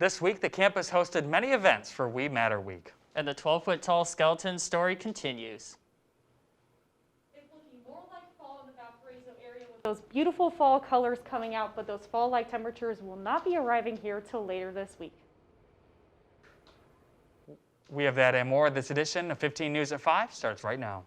This week, the campus hosted many events for We Matter Week. And the 12-foot-tall skeleton story continues. It's looking more like fall in the Valparaiso area with those beautiful fall colors coming out, but those fall-like temperatures will not be arriving here till later this week. We have that and more. This edition of 15 News at 5 starts right now.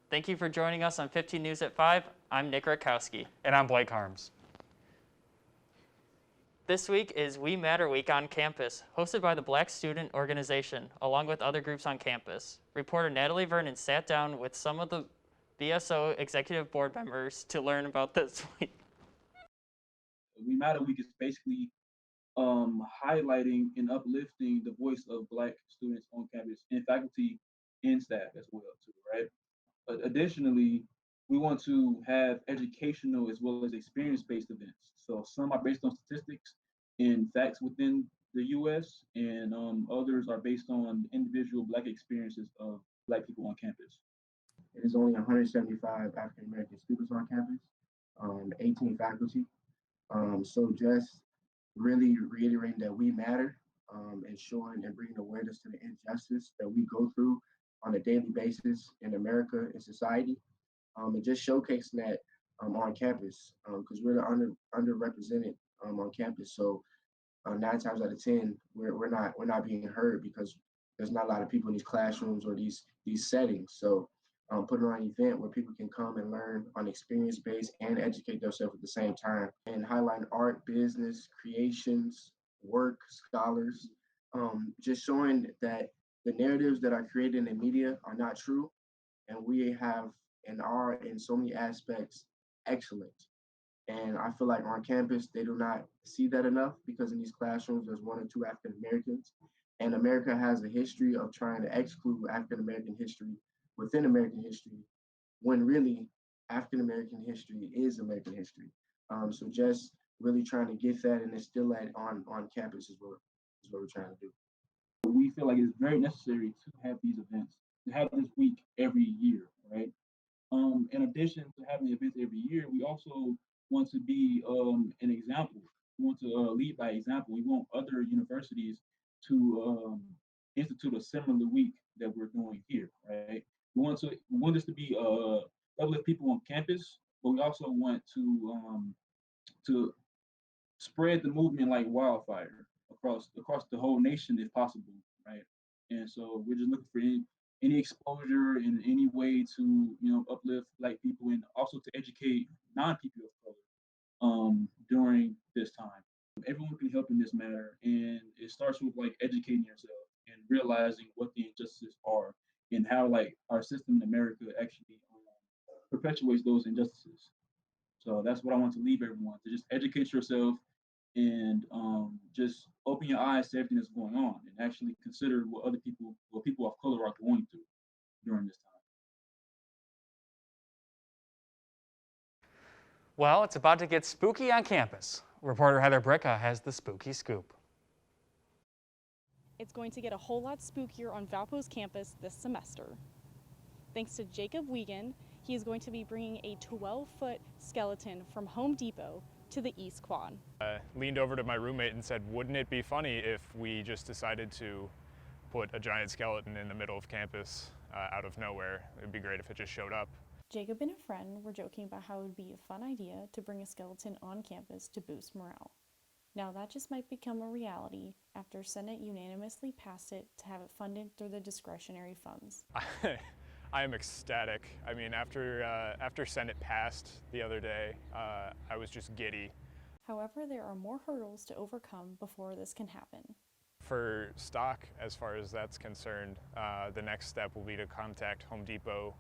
Thank you for joining us on 15 News at 5. I'm Nick Rakowski. And I'm Blake Harms. This week is We Matter Week on campus, hosted by the Black Student Organization, along with other groups on campus. Reporter Natalie Vernon sat down with some of the BSO executive board members to learn about this week. We Matter Week is basically highlighting and uplifting the voice of Black students on campus and faculty and staff as well, too, right? Additionally, we want to have educational as well as experience-based events. So some are based on statistics and facts within the U.S., and others are based on individual Black experiences of Black people on campus. There's only 175 African American students on campus, 18 faculty. So just really reiterating that we matter, and showing and bringing awareness to the injustice that we go through on a daily basis in America and society, and just showcasing that on campus, because we're the underrepresented on campus. So 9 times out of 10, we're not being heard because there's not a lot of people in these classrooms or these settings. So putting on an event where people can come and learn on experience based and educate themselves at the same time, and highlighting art, business, creations, work, scholars, just showing that the narratives that are created in the media are not true, and we have and are in so many aspects excellent. And I feel like on campus, they do not see that enough because in these classrooms, there's 1 or 2 African Americans. And America has a history of trying to exclude African American history within American history, when really African American history is American history. So just really trying to get that and instill that on campus is what we're trying to do. We feel like it's very necessary to have these events, to have this week every year, right? In addition to having events every year, we also want to be an example. We want to lead by example. We want other universities to institute a similar week that we're doing here, right? We want this to be uplift people on campus, but we also want to spread the movement like wildfire across the whole nation if possible, right? And so we're just looking for any exposure in any way to uplift Black people and also to educate non-people of color during this time. Everyone can help in this matter, and it starts with like educating yourself and realizing what the injustices are and how like our system in America actually perpetuates those injustices. So that's what I want to leave everyone, to just educate yourself and just open your eyes to everything that's going on and actually consider what people of color are going through during this time. Well, it's about to get spooky on campus. Reporter Heather Bricka has the spooky scoop. It's going to get a whole lot spookier on Valpo's campus this semester. Thanks to Jacob Wiegand, he is going to be bringing a 12-foot skeleton from Home Depot to the East Quad. Leaned over to my roommate and said, wouldn't it be funny if we just decided to put a giant skeleton in the middle of campus out of nowhere? It'd be great if it just showed up. Jacob and a friend were joking about how it would be a fun idea to bring a skeleton on campus to boost morale. Now that just might become a reality after Senate unanimously passed it to have it funded through the discretionary funds. I am ecstatic. I mean, after Senate passed the other day, I was just giddy. However, there are more hurdles to overcome before this can happen. For stock, as far as that's concerned, the next step will be to contact Home Depot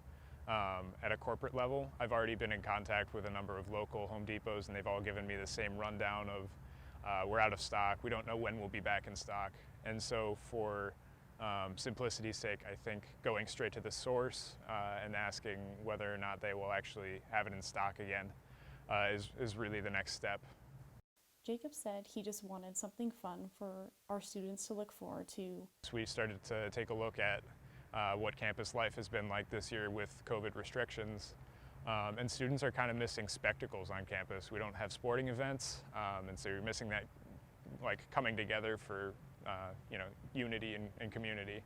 at a corporate level. I've already been in contact with a number of local Home Depots, and they've all given me the same rundown of we're out of stock, we don't know when we'll be back in stock. And so for simplicity's sake, I think going straight to the source and asking whether or not they will actually have it in stock again is really the next step. Jacob said he just wanted something fun for our students to look forward to. So we started to take a look at what campus life has been like this year with COVID restrictions. And students are kind of missing spectacles on campus. We don't have sporting events, and so you're missing that like coming together for unity and community.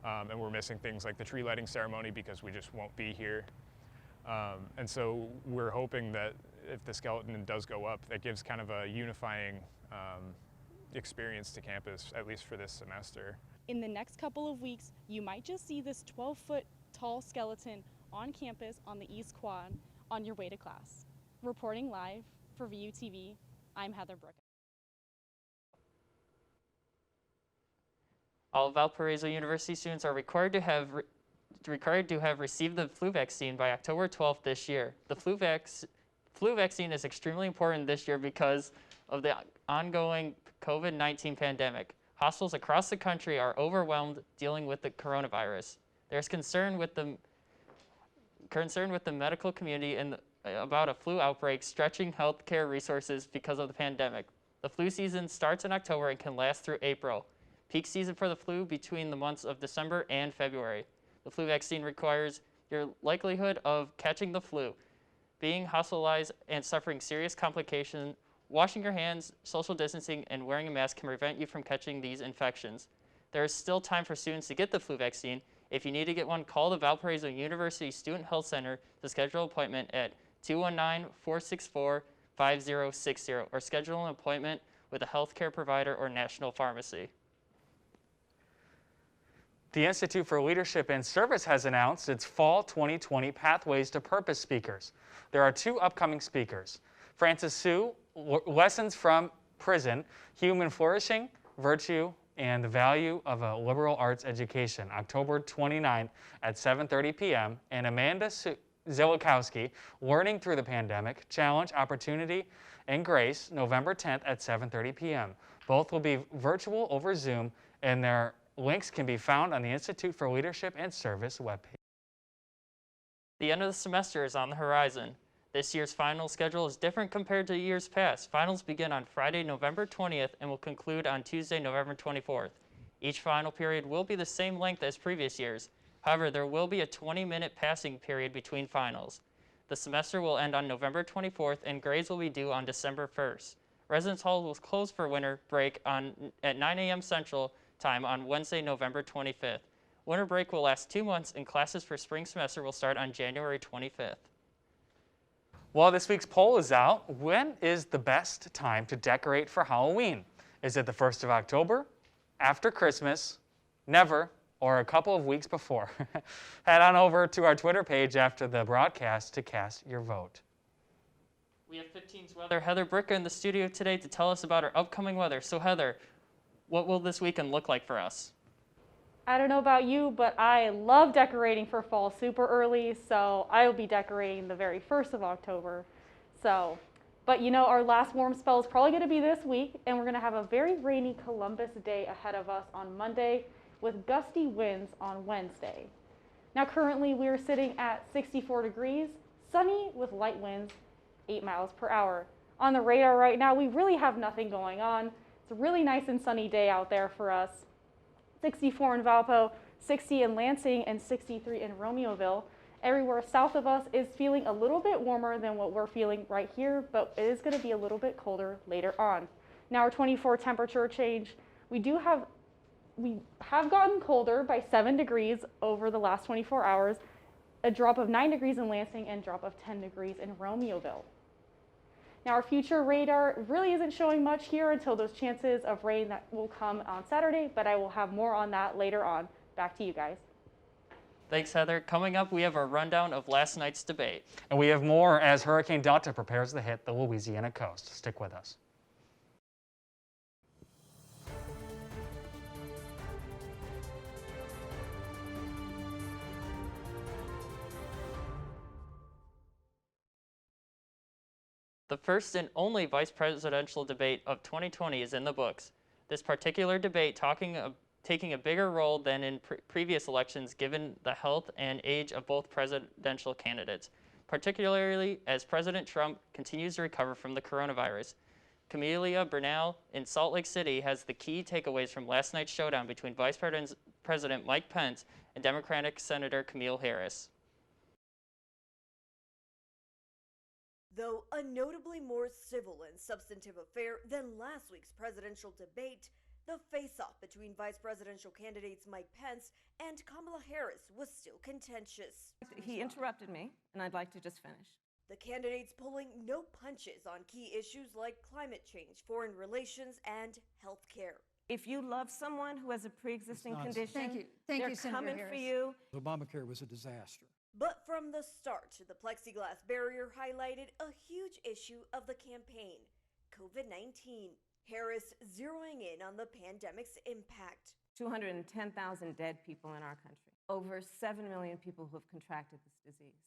And we're missing things like the tree lighting ceremony because we just won't be here. And so we're hoping that if the skeleton does go up, that gives kind of a unifying experience to campus, at least for this semester. In the next couple of weeks, you might just see this 12-foot tall skeleton on campus on the East Quad on your way to class. Reporting live for VUTV, I'm Heather Bricka. All Valparaiso University students are required to have received the flu vaccine by October 12th this year. The flu vaccine is extremely important this year because of the ongoing COVID-19 pandemic. Hospitals across the country are overwhelmed dealing with the coronavirus. There's concern with the medical community about a flu outbreak stretching healthcare resources because of the pandemic. The flu season starts in October and can last through April. Peak season for the flu between the months of December and February. The flu vaccine requires your likelihood of catching the flu, being hospitalized and suffering serious complications. Washing your hands, social distancing, and wearing a mask can prevent you from catching these infections. There is still time for students to get the flu vaccine. If you need to get one, call the Valparaiso University Student Health Center to schedule an appointment at 219-464-5060 or schedule an appointment with a healthcare provider or national pharmacy. The Institute for Leadership and Service has announced its Fall 2020 Pathways to Purpose speakers. There are 2 upcoming speakers. Francis Sue, Lessons from Prison, Human Flourishing, Virtue, and the Value of a Liberal Arts Education, October 29th at 7:30 p.m., and Amanda Zilakowski, Learning Through the Pandemic, Challenge, Opportunity, and Grace, November 10th at 7:30 p.m. Both will be virtual over Zoom, and their links can be found on the Institute for Leadership and Service webpage. The end of the semester is on the horizon. This year's final schedule is different compared to years past. Finals begin on Friday, November 20th and will conclude on Tuesday, November 24th. Each final period will be the same length as previous years. However, there will be a 20-minute passing period between finals. The semester will end on November 24th and grades will be due on December 1st. Residence Hall will close for winter break at 9 a.m. Central Time on Wednesday, November 25th. Winter break will last 2 months and classes for spring semester will start on January 25th. Well, this week's poll is out. When is the best time to decorate for Halloween? Is it the 1st of October, after Christmas, never, or a couple of weeks before? Head on over to our Twitter page after the broadcast to cast your vote. We have 15's weather Heather Bricka in the studio today to tell us about our upcoming weather. So Heather, what will this weekend look like for us? I don't know about you, but I love decorating for fall super early, so I will be decorating the very 1st of October. But you know, our last warm spell is probably going to be this week, and we're going to have a very rainy Columbus Day ahead of us on Monday with gusty winds on Wednesday. Now currently we are sitting at 64 degrees, sunny with light winds, 8 miles per hour. On the radar right now, we really have nothing going on. It's a really nice and sunny day out there for us. 64 in Valpo, 60 in Lansing, and 63 in Romeoville. Everywhere south of us is feeling a little bit warmer than what we're feeling right here, but it is going to be a little bit colder later on. Now our 24 temperature change, we have gotten colder by 7 degrees over the last 24 hours, a drop of 9 degrees in Lansing and a drop of 10 degrees in Romeoville. Now our future radar really isn't showing much here until those chances of rain that will come on Saturday, but I will have more on that later on. Back to you guys. Thanks, Heather. Coming up, we have a rundown of last night's debate. And we have more as Hurricane Delta prepares to hit the Louisiana coast. Stick with us. The first and only vice presidential debate of 2020 is in the books. This particular debate, talking taking a bigger role than in previous elections given the health and age of both presidential candidates, particularly as President Trump continues to recover from the coronavirus. Camelia Bernal in Salt Lake City has the key takeaways from last night's showdown between Vice President Mike Pence and Democratic Senator Kamala Harris. Though a notably more civil and substantive affair than last week's presidential debate, the face-off between vice presidential candidates Mike Pence and Kamala Harris was still contentious. He interrupted me, and I'd like to just finish. The candidates pulling no punches on key issues like climate change, foreign relations, and health care. If you love someone who has a pre-existing condition, Thank they're you, Senator coming Harris. for you. Obamacare was a disaster. But from the start, the plexiglass barrier highlighted a huge issue of the campaign, COVID-19. Harris zeroing in on the pandemic's impact. 210,000 dead people in our country. Over 7 million people who have contracted this disease.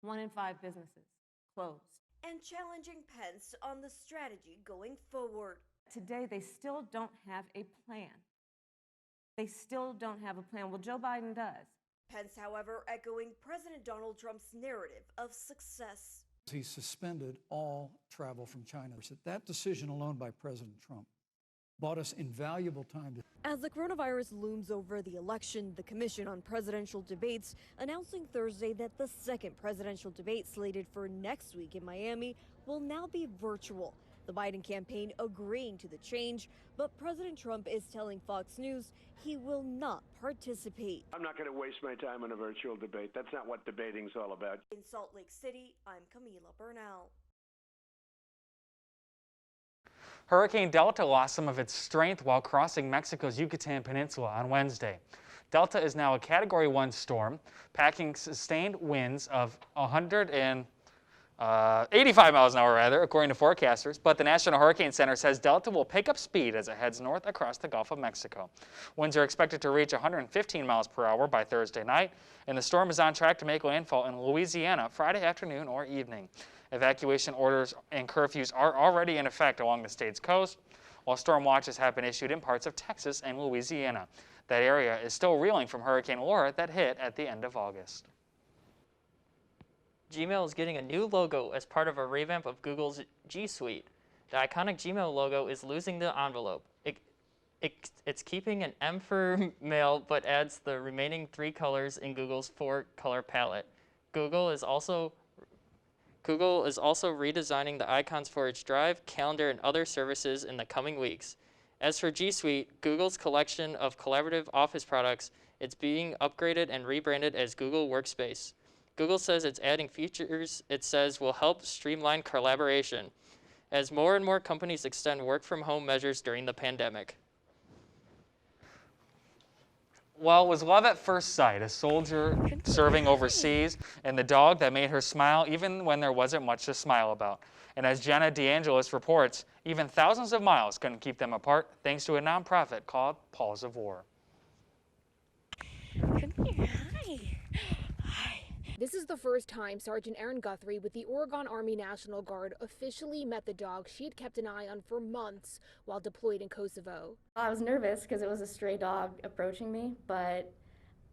1 in 5 businesses closed. And challenging Pence on the strategy going forward. Today, they still don't have a plan. They still don't have a plan. Well, Joe Biden does. Pence, however, echoing President Donald Trump's narrative of success. He suspended all travel from China. That decision alone by President Trump bought us invaluable time. As the coronavirus looms over the election, the Commission on Presidential Debates announcing Thursday that the second presidential debate slated for next week in Miami will now be virtual. The Biden campaign agreeing to the change, but President Trump is telling Fox News he will not participate. I'm not going to waste my time on a virtual debate. That's not what debating's all about. In Salt Lake City, I'm Camila Bernal. Hurricane Delta lost some of its strength while crossing Mexico's Yucatan Peninsula on Wednesday. Delta is now a Category 1 storm, packing sustained winds of 85 miles an hour, according to forecasters, but the National Hurricane Center says Delta will pick up speed as it heads north across the Gulf of Mexico. Winds are expected to reach 115 miles per hour by Thursday night, and the storm is on track to make landfall in Louisiana Friday afternoon or evening. Evacuation orders and curfews are already in effect along the state's coast, while storm watches have been issued in parts of Texas and Louisiana. That area is still reeling from Hurricane Laura that hit at the end of August. Gmail is getting a new logo as part of a revamp of Google's G Suite. The iconic Gmail logo is losing the envelope. It's keeping an M for mail, but adds the remaining 3 colors in Google's 4-color palette. Google is also redesigning the icons for its Drive, Calendar, and other services in the coming weeks. As for G Suite, Google's collection of collaborative office products, it's being upgraded and rebranded as Google Workspace. Google says it's adding features it says will help streamline collaboration as more and more companies extend work-from-home measures during the pandemic. Well, it was love at first sight, a soldier serving overseas, and the dog that made her smile even when there wasn't much to smile about. And as Jenna DeAngelis reports, even thousands of miles couldn't keep them apart thanks to a nonprofit called Paws of War. Come here, hi. This is the first time Sergeant Erin Guthrie with the Oregon Army National Guard officially met the dog she had kept an eye on for months while deployed in Kosovo. I was nervous because it was a stray dog approaching me, but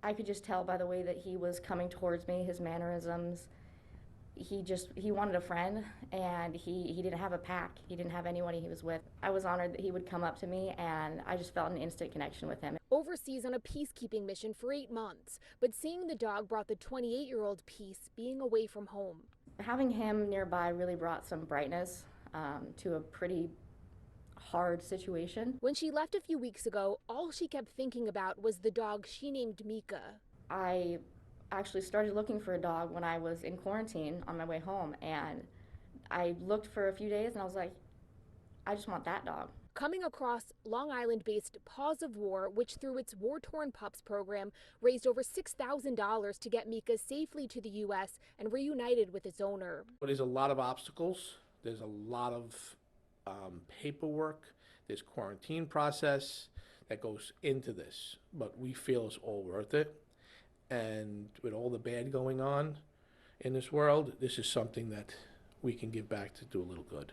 I could just tell by the way that he was coming towards me, his mannerisms. He wanted a friend, and he didn't have a pack. He didn't have anyone he was with. I was honored that he would come up to me, and I just felt an instant connection with him. Overseas on a peacekeeping mission for 8 months, but seeing the dog brought the 28-year-old peace being away from home. Having him nearby really brought some brightness to a pretty hard situation. When she left a few weeks ago, all she kept thinking about was the dog she named Mika. I actually started looking for a dog when I was in quarantine on my way home, and I looked for a few days and I was like, I just want that dog. Coming across Long Island-based Paws of War, which through its War-Torn Pups program raised over $6,000 to get Mika safely to the U.S. and reunited with its owner. But there's a lot of obstacles. There's a lot of paperwork. There's quarantine process that goes into this, but we feel it's all worth it. And with all the bad going on in this world, this is something that we can give back to do a little good.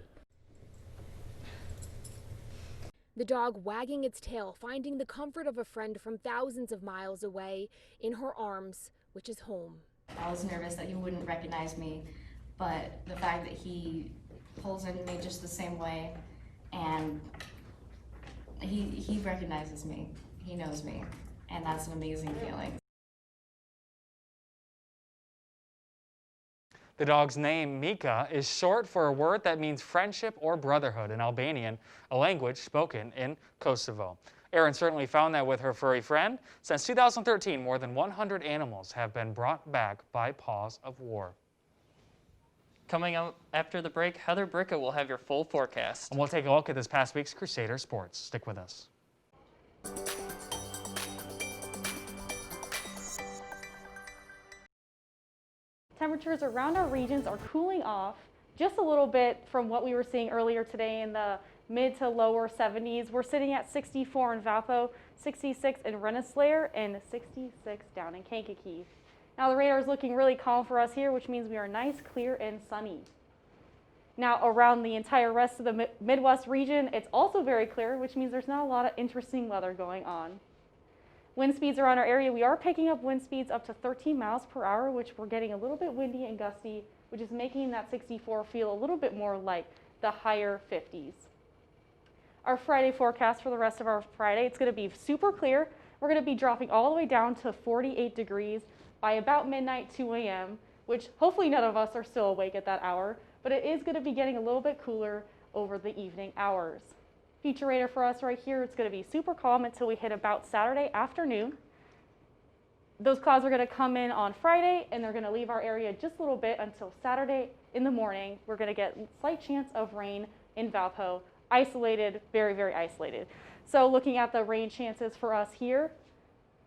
the dog wagging its tail, finding the comfort of a friend from thousands of miles away in her arms, which is home. I was nervous that he wouldn't recognize me, but the fact that he pulls into me just the same way, and he recognizes me, he knows me, and that's an amazing feeling. The dog's name, Mika, is short for a word that means friendship or brotherhood in Albanian, a language spoken in Kosovo. Erin certainly found that with her furry friend. Since 2013, more than 100 animals have been brought back by Paws of War. Coming up after the break, Heather Bricka will have your full forecast. And we'll take a look at this past week's Crusader sports. Stick with us. Temperatures around our regions are cooling off just a little bit from what we were seeing earlier today in the mid to lower 70s. We're sitting at 64 in Valpo, 66 in Rensselaer, and 66 down in Kankakee. Now the radar is looking really calm for us here, which means we are nice, clear, and sunny. Now around the entire rest of the Midwest region, it's also very clear, which means there's not a lot of interesting weather going on. Wind speeds around our area, we are picking up wind speeds up to 13 miles per hour, which we're getting a little bit windy and gusty, which is making that 64 feel a little bit more like the higher 50s. Our Friday forecast for the rest of our Friday, it's going to be super clear. We're going to be dropping all the way down to 48 degrees by about midnight, 2 a.m., which hopefully none of us are still awake at that hour, but it is going to be getting a little bit cooler over the evening hours. Future radar for us right here, it's going to be super calm until we hit about Saturday afternoon. Those clouds are going to come in on Friday, and they're going to leave our area just a little bit until Saturday in the morning. We're going to get a slight chance of rain in Valpo, isolated, very, very isolated. So looking at the rain chances for us here,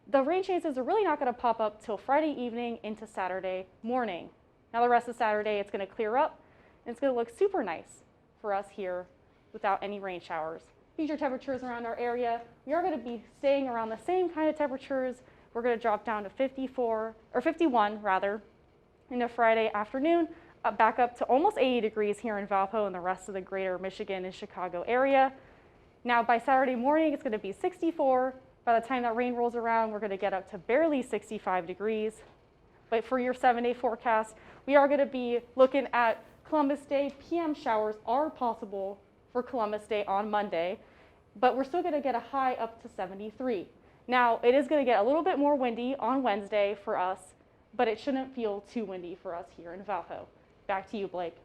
the rain chances are really not going to pop up till Friday evening into Saturday morning. Now the rest of Saturday, it's going to clear up, and it's going to look super nice for us here without any rain showers. Future temperatures around our area, we are going to be staying around the same kind of temperatures. We're going to drop down to 51 rather, into Friday afternoon, back up to almost 80 degrees here in Valpo and the rest of the greater Michigan and Chicago area. Now by Saturday morning, it's going to be 64. By the time that rain rolls around, we're going to get up to barely 65 degrees. But for your 7-day forecast, we are going to be looking at Columbus Day. PM showers are possible for Columbus Day on Monday, but we're still going to get a high up to 73. Now, it is going to get a little bit more windy on Wednesday for us, but it shouldn't feel too windy for us here in Valpo. Back to you, Blake.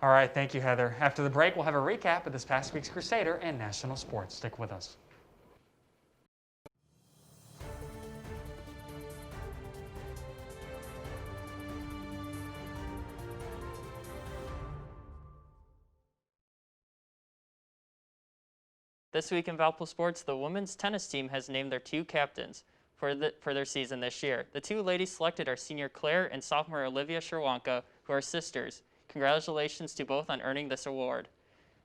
All right, thank you, Heather. After the break, we'll have a recap of this past week's Crusader and national sports. Stick with us. This week in Valpo sports, the women's tennis team has named their 2 captains for their season this year. The 2 ladies selected are senior Claire and sophomore Olivia Sherwanka, who are sisters. Congratulations to both on earning this award.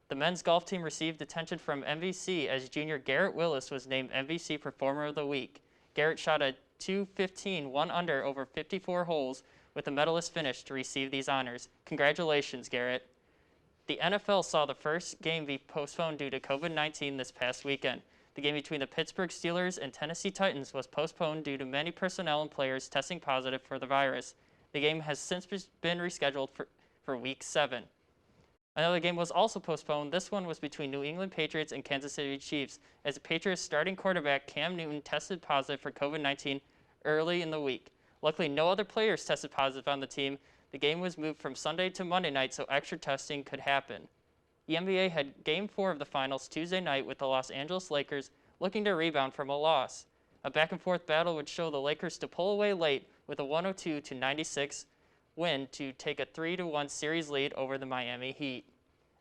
The men's golf team received attention from MVC as junior Garrett Willis was named MVC Performer of the Week. Garrett shot a .215 1 under over 54 holes with a medalist finish to receive these honors. Congratulations, Garrett. The NFL saw the first game be postponed due to COVID-19 this past weekend. The game between the Pittsburgh Steelers and Tennessee Titans was postponed due to many personnel and players testing positive for the virus. The game has since been rescheduled for Week 7. Another game was also postponed. This one was between New England Patriots and Kansas City Chiefs, as the Patriots starting quarterback Cam Newton tested positive for COVID-19 early in the week. Luckily, no other players tested positive on the team. The game was moved from Sunday to Monday night so extra testing could happen. The NBA had Game 4 of the finals Tuesday night with the Los Angeles Lakers looking to rebound from a loss. A back-and-forth battle would show the Lakers to pull away late with a 102-96 win to take a 3-1 series lead over the Miami Heat.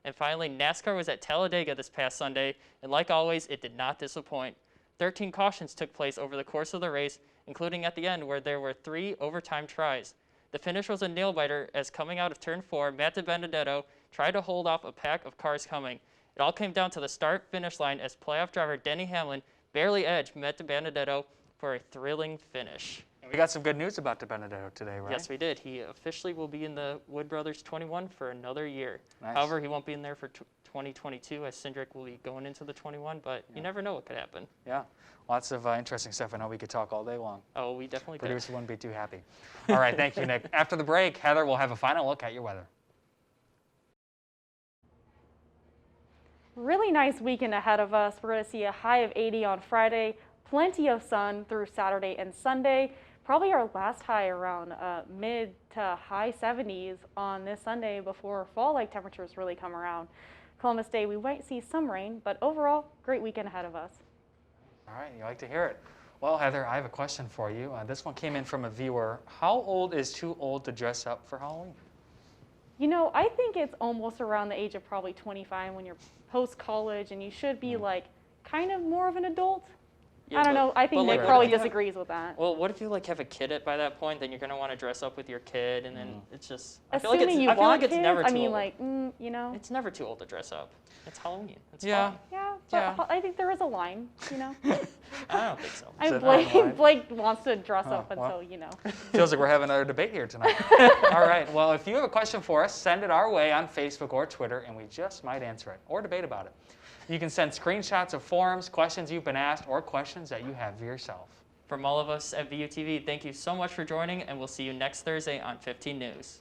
And finally, NASCAR was at Talladega this past Sunday, and like always, it did not disappoint. 13 cautions took place over the course of the race, including at the end where there were 3 overtime tries. The finish was a nail-biter as coming out of turn 4, Matt DiBenedetto tried to hold off a pack of cars coming. It all came down to the start-finish line as playoff driver Denny Hamlin barely edged Matt DiBenedetto for a thrilling finish. And we got some good news about DiBenedetto today, right? Yes, we did. He officially will be in the Wood Brothers 21 for another year. Nice. However, he won't be in there for 2022 as Cindric will be going into the 21, but you never know what could happen. Yeah, lots of interesting stuff. I know we could talk all day long. Oh, we definitely could. Producer wouldn't be too happy. All right, thank you, Nick. After the break, Heather will have a final look at your weather. Really nice weekend ahead of us. We're going to see a high of 80 on Friday, plenty of sun through Saturday and Sunday. Probably our last high around mid to high 70s on this Sunday before fall-like temperatures really come around. Columbus Day, we might see some rain, but overall, great weekend ahead of us. All right, you like to hear it. Well, Heather, I have a question for you. This one came in from a viewer. How old is too old to dress up for Halloween? You know, I think it's almost around the age of probably 25 when you're post-college and you should be like kind of more of an adult. Yeah, I don't know. I think Nick probably disagrees with that. Well, what if you like have a kid by that point? Then you're gonna want to dress up with your kid, and then it's just. Assuming you want kids, never I too mean, old. like, you know. It's never too old to dress up. It's Halloween. It's Yeah. fun. Yeah, but I think there is a line, you know. I don't think so. I mean, Blake wants to dress up well. until, you know. Feels like we're having another debate here tonight. All right, well, if you have a question for us, send it our way on Facebook or Twitter, and we just might answer it or debate about it. You can send screenshots of forums, questions you've been asked, or questions that you have for yourself. From all of us at VUTV, thank you so much for joining, and we'll see you next Thursday on 15 News.